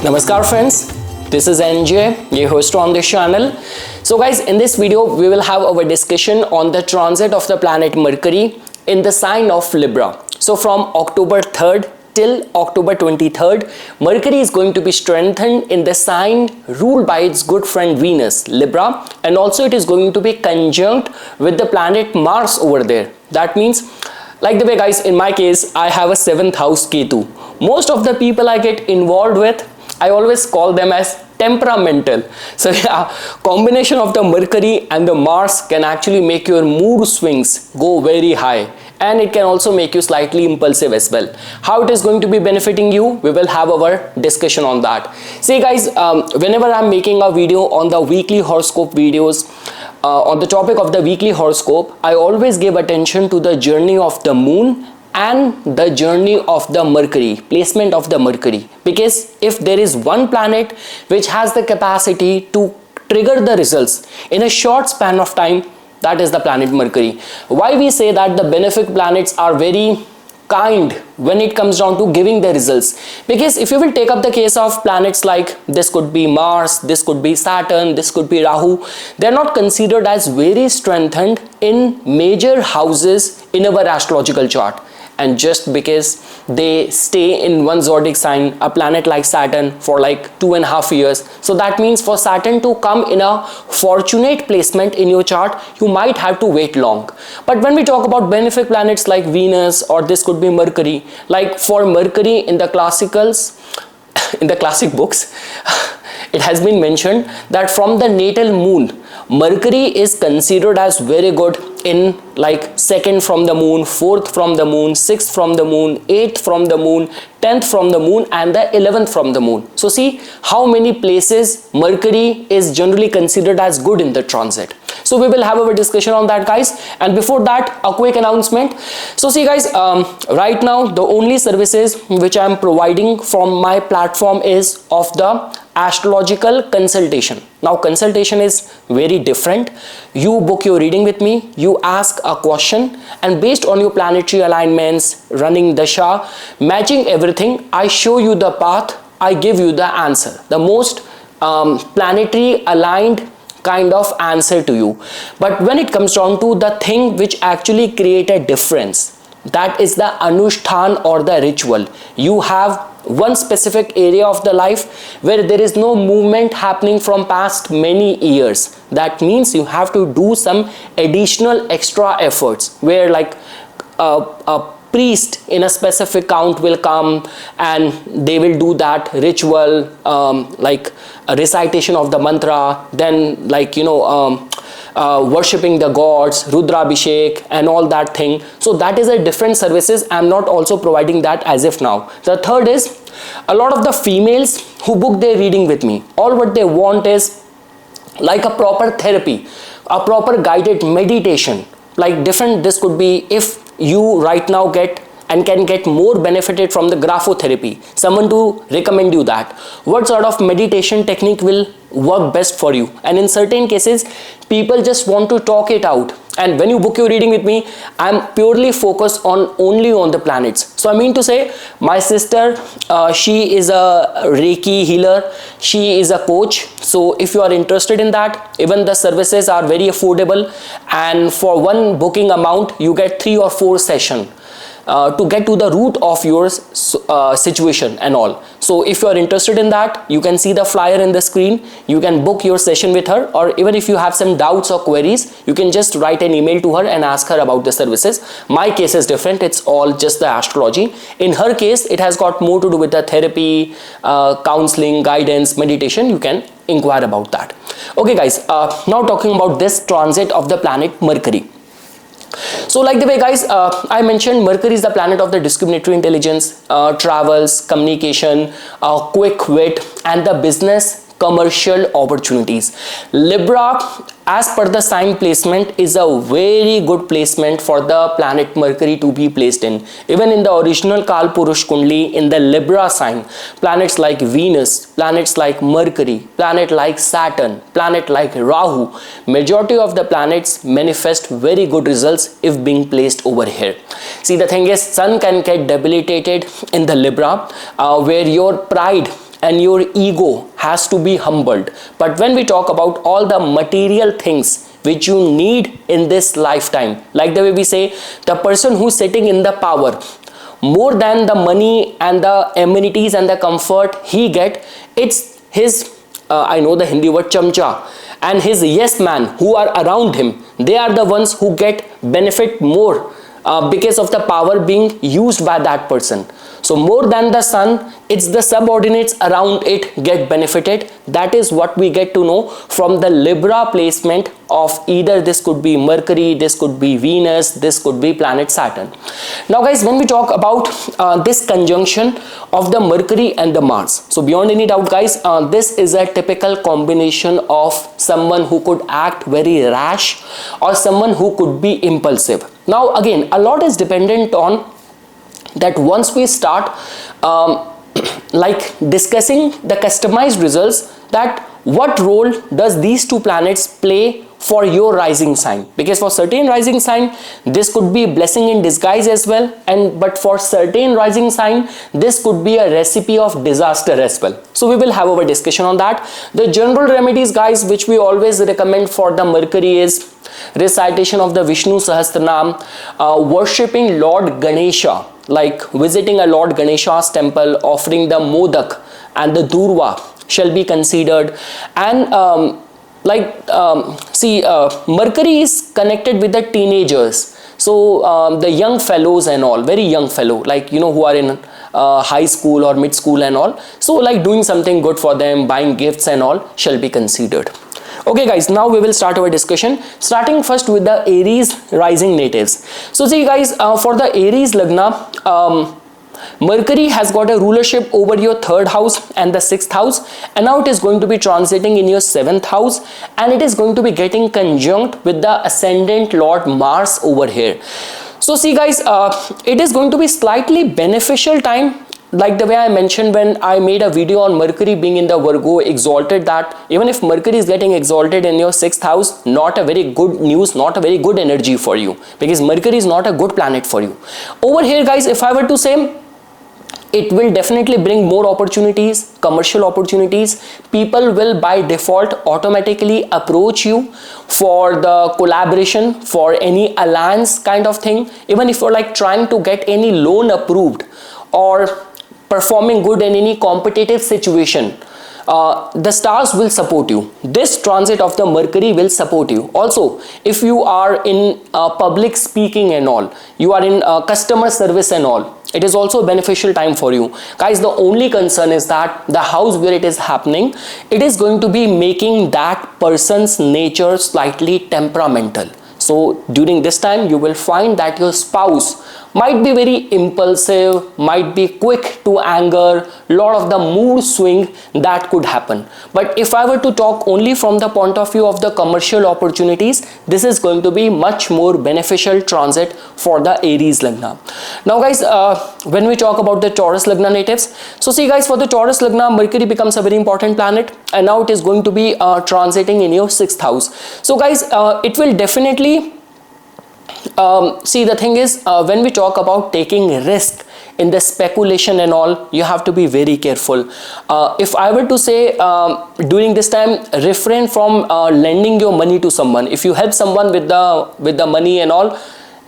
Namaskar friends, this is NJ, your host on this channel. So guys, in this video we will have our discussion on the transit of the planet Mercury in the sign of Libra. So from October 3rd till October 23rd, Mercury is going to be strengthened in the sign ruled by its good friend Venus, Libra, and also it is going to be conjunct with the planet Mars over there. That means, like the way guys, in my case, I have a 7th house Ketu. Most of the people I get involved with, I always call them as temperamental. So yeah, combination of the Mercury and the Mars can actually make your mood swings go very high, and it can also make you slightly impulsive as well. How it is going to be benefiting you, we will have our discussion on that. See guys, whenever I'm making a video on the weekly horoscope videos, on the topic of the weekly horoscope, I always give attention to the journey of the moon and the journey of the Mercury, placement of the Mercury, because if there is one planet which has the capacity to trigger the results in a short span of time, that is the planet Mercury. Why we say that the benefic planets are very kind when it comes down to giving the results? Because if you will take up the case of planets like this could be Mars, this could be Saturn, this could be Rahu, they are not considered as very strengthened in major houses in our astrological chart. And just because they stay in one zodiac sign, a planet like Saturn, for like 2.5 years, so that means for Saturn to come in a fortunate placement in your chart, you might have to wait long. But when we talk about benefic planets like Venus, or this could be Mercury, like for Mercury in the classicals, in the classic books, it has been mentioned that from the natal moon, Mercury is considered as very good in like 2nd from the moon, 4th from the moon, 6th from the moon, 8th from the moon, 10th from the moon, and the 11th from the moon. So see how many places Mercury is generally considered as good in the transit. So we will have our discussion on that guys, and before that a quick announcement. So see guys, right now the only services which I am providing from my platform is of the astrological consultation. Now consultation is very different. You book your reading with me, you ask a question, and based on your planetary alignments, running dasha, matching everything, I show you the path, I give you the answer, the most planetary aligned kind of answer to you. But when it comes down to the thing which actually create a difference, that is the anushthan or the ritual. You have one specific area of the life where there is no movement happening from past many years. That means you have to do some additional extra efforts, where like a priest in a specific count will come and they will do that ritual, like a recitation of the mantra, then like worshipping the gods, Rudrabhishek and all that thing. So that is a different services. I am not also providing that as if now. The third is, a lot of the females who book their reading with me, all what they want is like a proper therapy, a proper guided meditation, like different. This could be if you right now get and can get more benefited from the graphotherapy, someone to recommend you that, what sort of meditation technique will work best for you. And in certain cases people just want to talk it out, and when you book your reading with me, I'm purely focused on only on the planets. So I mean to say, my sister, she is a Reiki healer, she is a coach. So if you are interested in that, even the services are very affordable, and for one booking amount you get 3 or 4 sessions to get to the root of your situation and all. So if you are interested in that, you can see the flyer in the screen, you can book your session with her, or even if you have some doubts or queries, you can just write an email to her and ask her about the services. My case is different, it's all just the astrology. In her case, it has got more to do with the therapy, counseling, guidance, meditation. You can inquire about that. Okay guys, now talking about this transit of the planet Mercury. So like the way guys, I mentioned Mercury is the planet of the discriminatory intelligence, travels, communication, quick wit, and the business commercial opportunities. Libra, as per the sign placement, is a very good placement for the planet Mercury to be placed in. Even in the original Kalpurush Kundli, in the Libra sign, planets like Venus, planets like Mercury, planet like Saturn, planet like Rahu, majority of the planets manifest very good results if being placed over here. See, the thing is, Sun can get debilitated in the Libra, where your pride and your ego has to be humbled. But when we talk about all the material things which you need in this lifetime, like the way we say, the person who's sitting in the power, more than the money and the amenities and the comfort he get, it's his I know the Hindi word chamcha, and his yes man who are around him, they are the ones who get benefit more because of the power being used by that person. So more than the sun, it's the subordinates around it get benefited. That is what we get to know from the Libra placement of either this could be Mercury, this could be Venus, this could be planet Saturn. Now guys, when we talk about this conjunction of the Mercury and the Mars, so beyond any doubt guys, this is a typical combination of someone who could act very rash or someone who could be impulsive. Now again, a lot is dependent on that once we start like discussing the customized results, that what role does these two planets play for your rising sign, because for certain rising sign this could be blessing in disguise as well, and but for certain rising sign this could be a recipe of disaster as well. So we will have our discussion on that. The general remedies guys which we always recommend for the Mercury is recitation of the Vishnu Sahasranam, worshipping Lord Ganesha, like visiting a Lord Ganesha's temple, offering the modak and the durva shall be considered. And Mercury is connected with the teenagers, so the young fellows and all, very young fellow, like you know, who are in high school or mid school and all, so like doing something good for them, buying gifts and all shall be considered. Okay guys, now we will start our discussion, starting first with the Aries rising natives. So see guys, for the Aries Lagna, Mercury has got a rulership over your 3rd house and the 6th house, and now it is going to be transiting in your 7th house, and it is going to be getting conjunct with the ascendant Lord Mars over here. So see guys, it is going to be slightly beneficial time, like the way I mentioned when I made a video on Mercury being in the Virgo exalted, that even if Mercury is getting exalted in your 6th house, not a very good news, not a very good energy for you, because Mercury is not a good planet for you. Over here guys, if I were to say, it will definitely bring more opportunities, commercial opportunities. People will by default automatically approach you for the collaboration, for any alliance kind of thing. Even if you're like trying to get any loan approved or performing good in any competitive situation, the stars will support you. This transit of the Mercury will support you. Also, if you are in public speaking and all, you are in customer service and all, it is also a beneficial time for you. Guys, the only concern is that the house where it is happening, it is going to be making that person's nature slightly temperamental. So during this time, you will find that your spouse might be very impulsive, might be quick to anger, lot of the mood swing that could happen. But if I were to talk only from the point of view of the commercial opportunities, this is going to be much more beneficial transit for the Aries Lagna. Now guys, when we talk about the Taurus Lagna natives, so see guys, for the Taurus Lagna, Mercury becomes a very important planet, and now it is going to be transiting in your 6th house. So guys, it will definitely see, the thing is, when we talk about taking risk in the speculation and all, you have to be very careful. If I were to say, during this time, refrain from lending your money to someone. If you help someone with the money and all,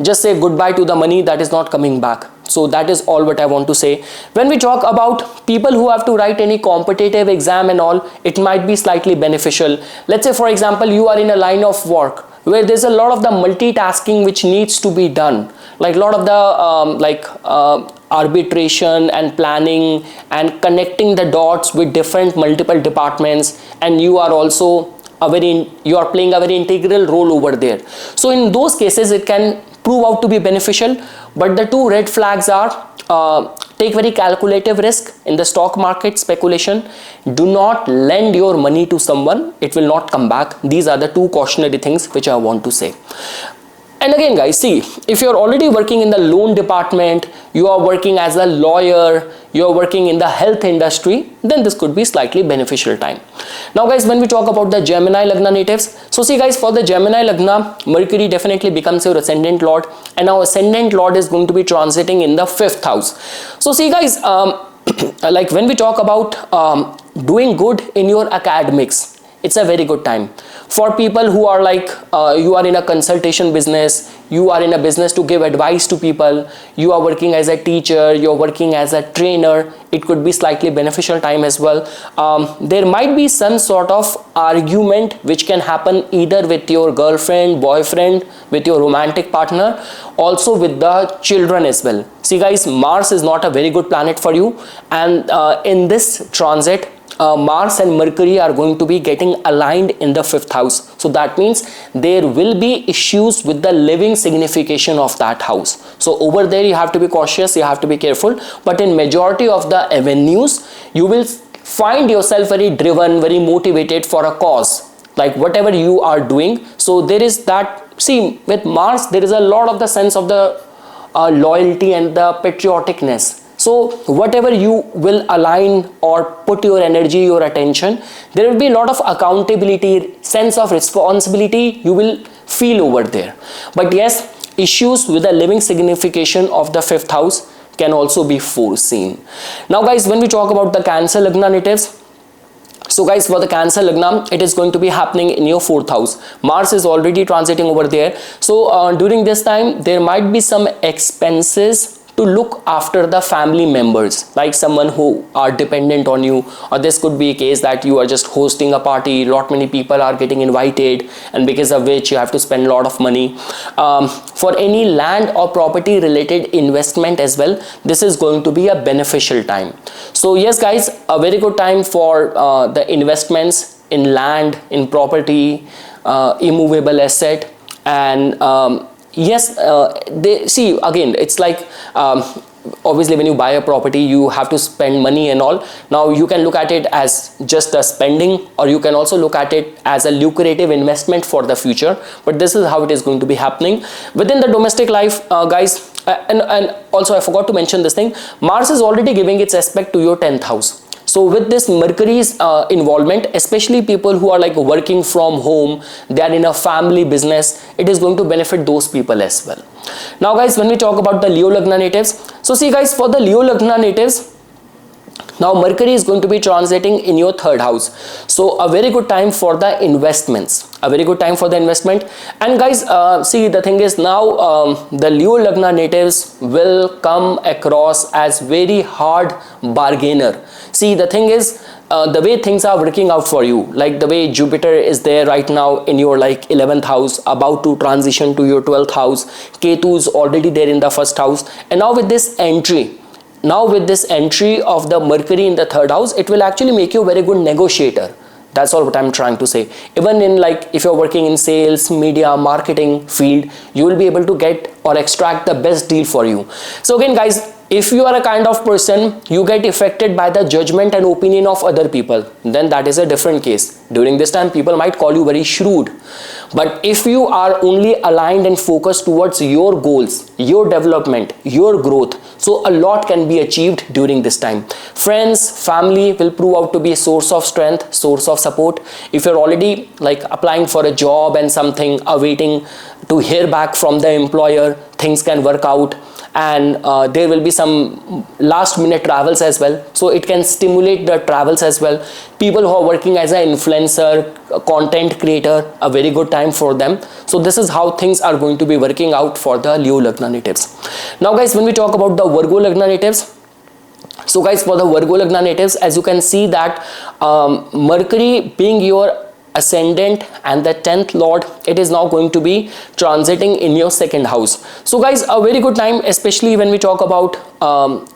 just say goodbye to the money that is not coming back. So that is all what I want to say. When we talk about people who have to write any competitive exam and all, it might be slightly beneficial. Let's say for example, you are in a line of work where there's a lot of the multitasking which needs to be done, like a lot of the arbitration and planning and connecting the dots with different multiple departments, and you are also you are playing a very integral role over there. So in those cases it can prove out to be beneficial, but the two red flags are take very calculative risk in the stock market speculation. Do not lend your money to someone, it will not come back. These are the two cautionary things which I want to say. And again guys, see, if you're already working in the loan department, you are working as a lawyer, you're working in the health industry, then this could be slightly beneficial time. Now guys, when we talk about the Gemini Lagna natives, so see guys, for the Gemini Lagna, Mercury definitely becomes your ascendant lord, and now ascendant lord is going to be transiting in the 5th house. So see guys, like when we talk about doing good in your academics, it's a very good time for people who are like you are in a consultation business, you are in a business to give advice to people, you are working as a teacher, you're working as a trainer. It could be slightly beneficial time as well. There might be some sort of argument which can happen either with your girlfriend, boyfriend, with your romantic partner, also with the children as well. See guys, Mars is not a very good planet for you, and in this transit Mars and Mercury are going to be getting aligned in the 5th house. So that means there will be issues with the living signification of that house. So over there you have to be cautious, you have to be careful. But in majority of the avenues, you will find yourself very driven, very motivated for a cause, like whatever you are doing. So there is that, see, with Mars, there is a lot of the sense of the loyalty and the patrioticness. So whatever you will align or put your energy, your attention, there will be a lot of accountability, sense of responsibility you will feel over there. But yes, issues with the living signification of the 5th house can also be foreseen. Now guys, when we talk about the Cancer Lagna natives, so guys, for the Cancer Lagna, it is going to be happening in your 4th house. Mars is already transiting over there. So during this time, there might be some expenses to look after the family members, like someone who are dependent on you, or this could be a case that you are just hosting a party, lot many people are getting invited, and because of which you have to spend a lot of money. For any land or property related investment as well, this is going to be a beneficial time. So yes guys, a very good time for the investments in land, in property, immovable asset, and yes, they see, again, it's like obviously when you buy a property, you have to spend money and all. Now you can look at it as just a spending, or you can also look at it as a lucrative investment for the future. But this is how it is going to be happening within the domestic life, guys. And also I forgot to mention this thing, Mars is already giving its aspect to your 10th house. So with this Mercury's involvement, especially people who are like working from home, they are in a family business, it is going to benefit those people as well. Now guys, when we talk about the Leo Lagna natives, so see guys, for the Leo Lagna natives, now Mercury is going to be transiting in your 3rd house. So a very good time for the investments, a very good time for the investment. And guys, see, the thing is now the Leo Lagna natives will come across as very hard bargainer. See, the thing is, the way things are working out for you, like the way Jupiter is there right now in your like 11th house, about to transition to your 12th house, Ketu is already there in the 1st house, and now with this entry, of the Mercury in the 3rd house, it will actually make you a very good negotiator. That's all what I'm trying to say. Even in like if you're working in sales, media, marketing field, you will be able to get or extract the best deal for you. So again guys, if you are a kind of person you get affected by the judgment and opinion of other people, then that is a different case. During this time people might call you very shrewd. But if you are only aligned and focused towards your goals, your development, your growth, so a lot can be achieved during this time. Friends, family will prove out to be a source of strength, source of support. If you're already like applying for a job and something, awaiting to hear back from the employer, things can work out. And there will be some last minute travels as well, so it can stimulate the travels as well. People who are working as an influencer, a content creator, a very good time for them. So this is how things are going to be working out for the Leo Lagna natives. Now guys, when we talk about the Virgo Lagna natives, so guys, for the Virgo Lagna natives, as you can see that Mercury being your ascendant and the 10th lord, it is now going to be transiting in your 2nd house. So guys, a very good time, especially when we talk about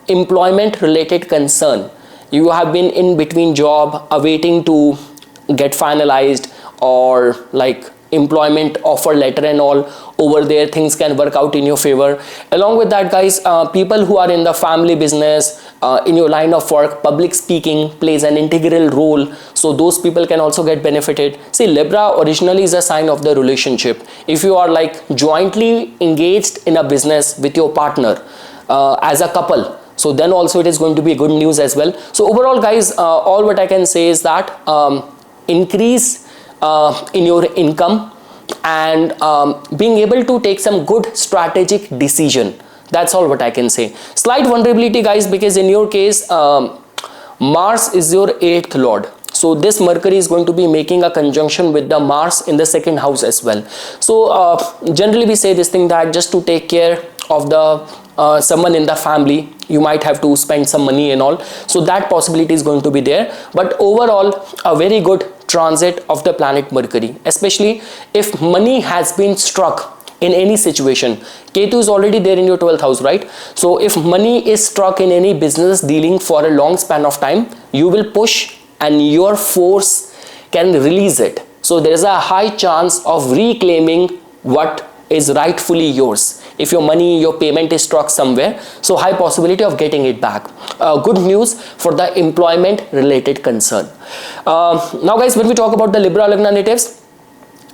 employment related concern. You have been in between job, awaiting to get finalized, or like employment offer letter and all. Over there things can work out in your favor. Along with that guys, people who are in the family business, in your line of work, public speaking plays an integral role, so those people can also get benefited. See, Libra originally is a sign of the relationship. If you are like jointly engaged in a business with your partner as a couple, so then also it is going to be good news as well. So overall guys, all what I can say is that increase in your income and being able to take some good strategic decision. That's all what I can say. Slight vulnerability, guys, because in your case Mars is your 8th lord. So this Mercury is going to be making a conjunction with the Mars in the 2nd house as well. So generally we say this thing that just to take care of the someone in the family, you might have to spend some money and all. So that possibility is going to be there. But overall, a very good transit of the planet Mercury, especially if money has been struck in any situation. Ketu is already there in your 12th house, right? So if money is struck in any business dealing for a long span of time, you will push and your force can release it. So there is a high chance of reclaiming what is rightfully yours. If your money, your payment is struck somewhere, so high possibility of getting it back. Good news for the employment related concern. Now guys, when we talk about the Libra Lagna natives,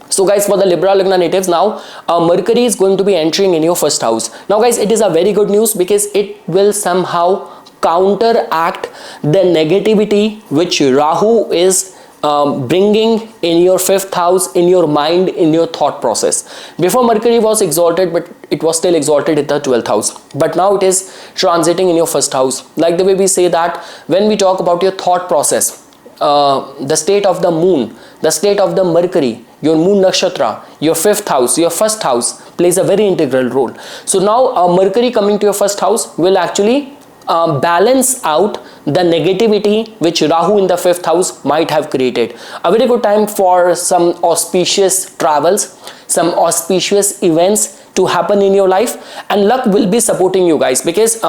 so guys, for the Libra Lagna natives now, Mercury is going to be entering in your 1st house. Now guys, it is a very good news because it will somehow counteract the negativity which Rahu is bringing in your 5th house, in your mind, in your thought process. Before Mercury was exalted, but it was still exalted in the 12th house. But now it is transiting in your 1st house. Like the way we say that when we talk about your thought process, the state of the moon, the state of the Mercury, your moon nakshatra, your 5th house, your 1st house plays a very integral role. So now Mercury coming to your 1st house will actually balance out the negativity which Rahu in the 5th house might have created. A very good time for some auspicious travels, some auspicious events to happen in your life, and luck will be supporting you guys because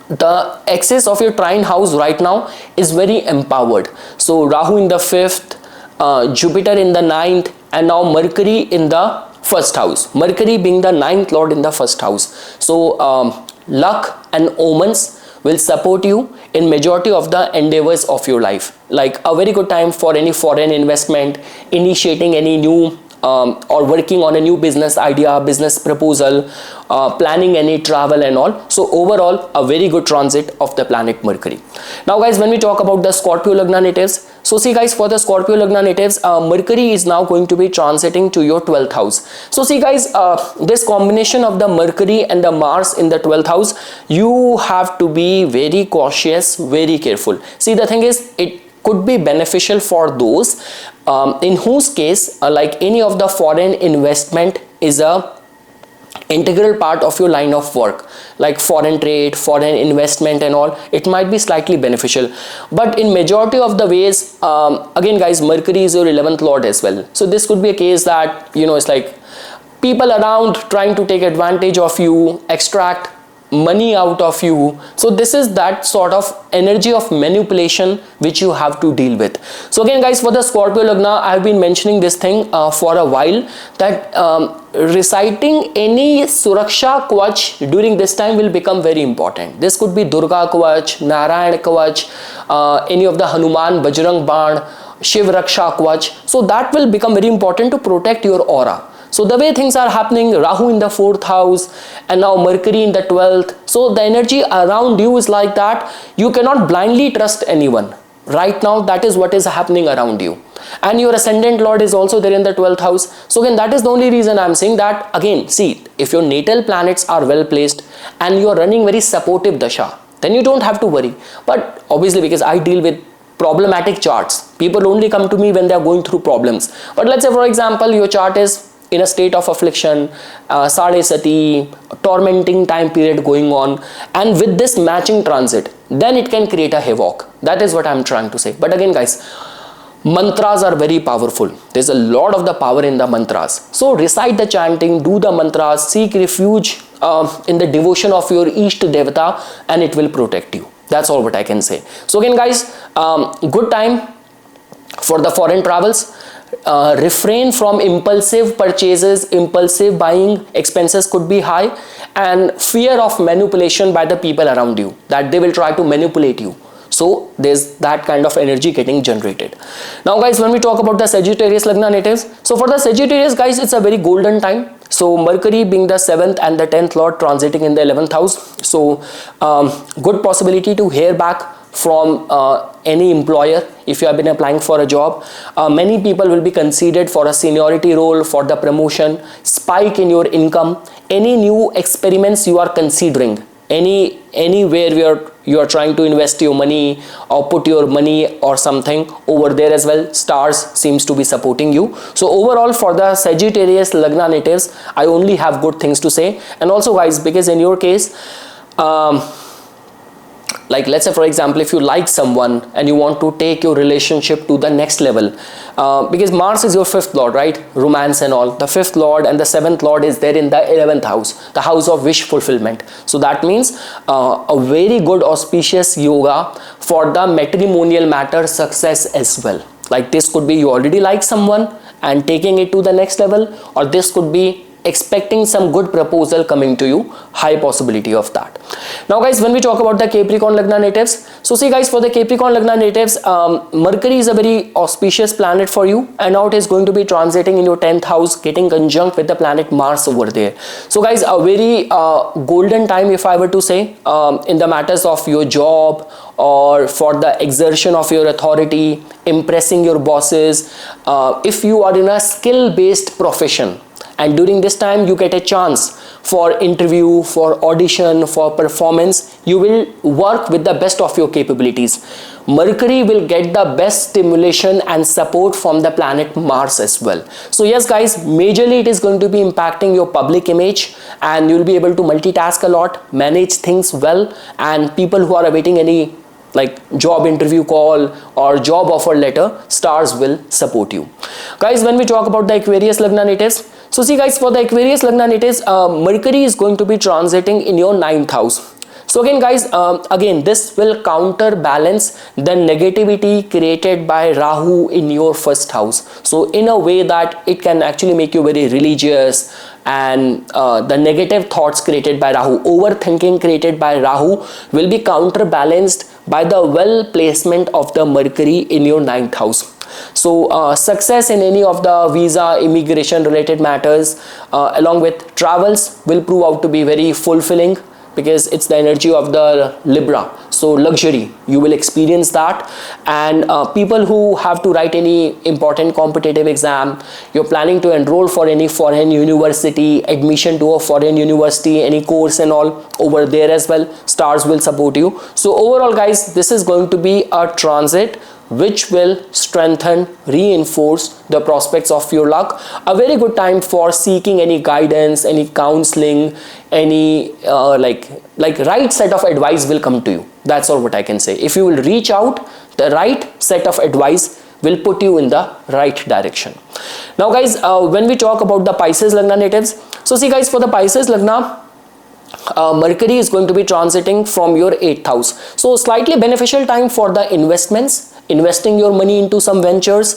the axis of your trine house right now is very empowered. So Rahu in the 5th, Jupiter in the 9th, and now Mercury in the 1st house. Mercury being the 9th lord in the 1st house. So luck and omens will support you in majority of the endeavors of your life. Like a very good time for any foreign investment, initiating any new or working on a new business idea, business proposal, planning any travel and all. So overall, a very good transit of the planet Mercury. Now guys, when we talk about the Scorpio Lagna natives, so see guys, for the Scorpio Lagna natives, Mercury is now going to be transiting to your 12th house. So see guys, this combination of the Mercury and the Mars in the 12th house, you have to be very cautious, very careful. See, the thing is, it could be beneficial for those in whose case like any of the foreign investment is a integral part of your line of work, like foreign trade, foreign investment and all. It might be slightly beneficial, but in majority of the ways, again guys, Mercury is your 11th lord as well. So this could be a case that, you know, it's like people around trying to take advantage of you, extract money out of you. So this is that sort of energy of manipulation which you have to deal with. So again guys, for the Scorpio Lagna, I have been mentioning this thing for a while, that reciting any Suraksha Kavach during this time will become very important. This could be Durga Kavach, Narayan Kavach, any of the Hanuman, Bajrang Baan, Shiv Raksha Kavach. So that will become very important to protect your aura. So the way things are happening, Rahu in the 4th house and now Mercury in the 12th. So the energy around you is like that. You cannot blindly trust anyone. Right now, that is what is happening around you. And your ascendant lord is also there in the 12th house. So again, that is the only reason I am saying that. Again, see, if your natal planets are well placed and you are running very supportive dasha, then you don't have to worry. But obviously, because I deal with problematic charts, people only come to me when they are going through problems. But let's say, for example, your chart is in a state of affliction, Sade Sati, tormenting time period going on, and with this matching transit, then it can create a havoc. That is what I'm trying to say. But again guys, mantras are very powerful. There's a lot of the power in the mantras. So recite the chanting, do the mantras, seek refuge in the devotion of your Ishta Devata, and it will protect you. That's all what I can say. So again guys, good time for the foreign travels. Refrain from impulsive purchases, impulsive buying. Expenses could be high, and fear of manipulation by the people around you, that they will try to manipulate you. So there's that kind of energy getting generated. Now guys, when we talk about the Sagittarius Lagna natives, so for the Sagittarius guys, it's a very golden time. So Mercury being the 7th and the 10th lord transiting in the 11th house. So good possibility to hear back from any employer if you have been applying for a job. Many people will be considered for a seniority role, for the promotion, spike in your income, any new experiments you are considering, anywhere where you are trying to invest your money or put your money or something over there as well, stars seems to be supporting you. So overall for the Sagittarius Lagna natives, I only have good things to say. And also guys, because in your case, like let's say for example, if you like someone and you want to take your relationship to the next level, because Mars is your 5th lord, right? Romance and all. The 5th lord and the 7th lord is there in the 11th house, the house of wish fulfillment. So that means a very good auspicious yoga for the matrimonial matter success as well. Like this could be you already like someone and taking it to the next level, or this could be expecting some good proposal coming to you, high possibility of that. Now guys, when we talk about the Capricorn Lagna natives, so see guys, for the Capricorn Lagna natives, Mercury is a very auspicious planet for you, and now it is going to be transiting in your 10th house, getting conjunct with the planet Mars over there. So guys, a very golden time if I were to say, in the matters of your job or for the exertion of your authority, impressing your bosses. If you are in a skill-based profession, and during this time you get a chance for interview, for audition, for performance, you will work with the best of your capabilities. Mercury will get the best stimulation and support from the planet Mars as well. So yes guys, majorly it is going to be impacting your public image, and you will be able to multitask a lot, manage things well, and people who are awaiting any like job interview call or job offer letter, stars will support you. Guys, when we talk about the Aquarius Lagna natives, so see guys, for the Aquarius Lagna natives, Mercury is going to be transiting in your 9th house. So again guys, again this will counterbalance the negativity created by Rahu in your 1st house. So in a way that it can actually make you very religious, and the negative thoughts created by Rahu, overthinking created by Rahu will be counterbalanced by the well placement of the Mercury in your 9th house. So success in any of the visa, immigration related matters, along with travels, will prove out to be very fulfilling, because it's the energy of the Libra. So luxury, you will experience that. And people who have to write any important competitive exam, you're planning to enroll for any foreign university, admission to a foreign university, any course and all, over there as well, stars will support you. So overall guys, this is going to be a transit which will strengthen, reinforce the prospects of your luck. A very good time for seeking any guidance, any counseling, any like right set of advice will come to you. That's all what I can say. If you will reach out, the right set of advice will put you in the right direction. Now guys, when we talk about the Pisces Lagna natives, so see guys, for the Pisces Lagna, Mercury is going to be transiting from your 8th house. So slightly beneficial time for the investments, investing your money into some ventures.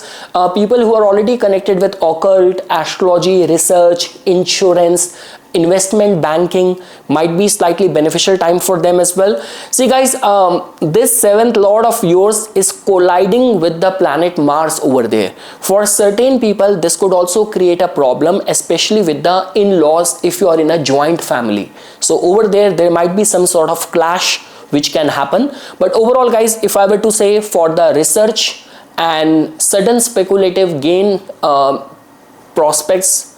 People who are already connected with occult, astrology, research, insurance, investment banking, might be slightly beneficial time for them as well. See guys, this 7th lord of yours is colliding with the planet Mars over there. For certain people, this could also create a problem, especially with the in-laws if you are in a joint family. So over there might be some sort of clash which can happen. But overall guys, if I were to say, for the research and sudden speculative gain prospects,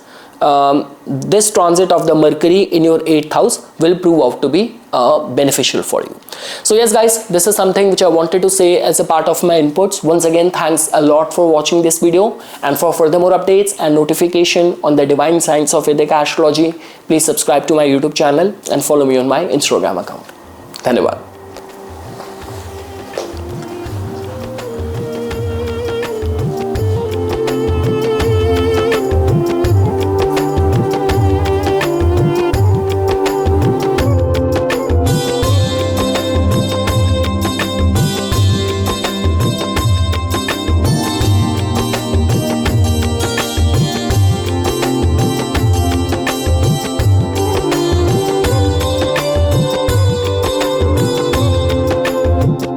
this transit of the Mercury in your 8th house will prove out to be beneficial for you. So yes guys, this is something which I wanted to say as a part of my inputs. Once again, thanks a lot for watching this video, and for further more updates and notification on the divine science of Vedic astrology, please subscribe to my YouTube channel and follow me on my Instagram account. धन्यवाद.